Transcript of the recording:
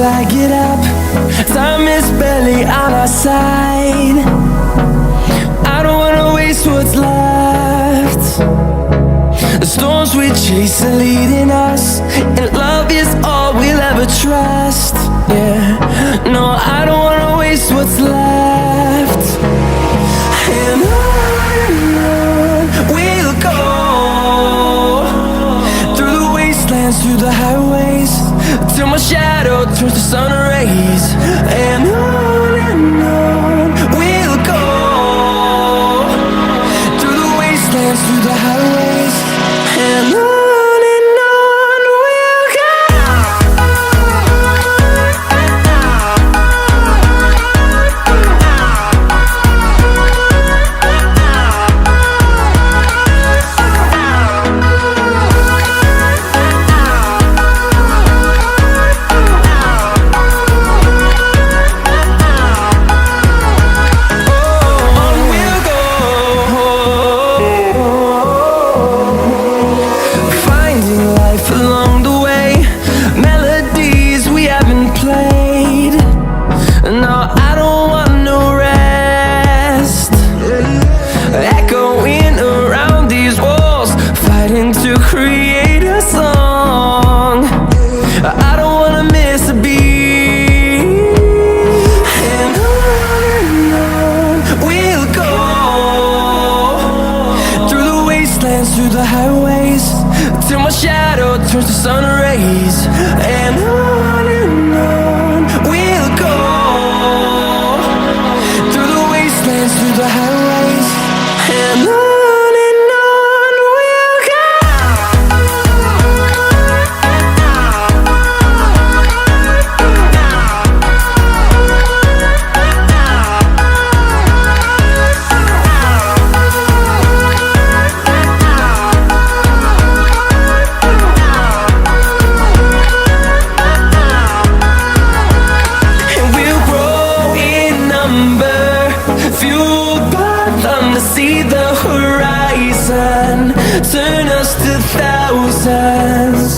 I get up. Time is barely on our side. I don't wanna waste what's left. The storms we chase are leading us, and love is all we'll ever trust. Yeah, no, I don't wanna waste what's left. And on we'll go, through the wastelands, through the highways, till my shadow turns to sun rays. And on we'll go, through the wastelands, through the highways, and on we'll go. No, I don't want no rest. Echoing around these walls, fighting to create a song. I don't wanna miss a beat. And on we'll go, through the wastelands, through the highways, till my shadow turns to sun rays. And on we'll go, through the highways, and on we'll go. And we'll grow in number, fueled by them to see the horizon, turn us to thousands.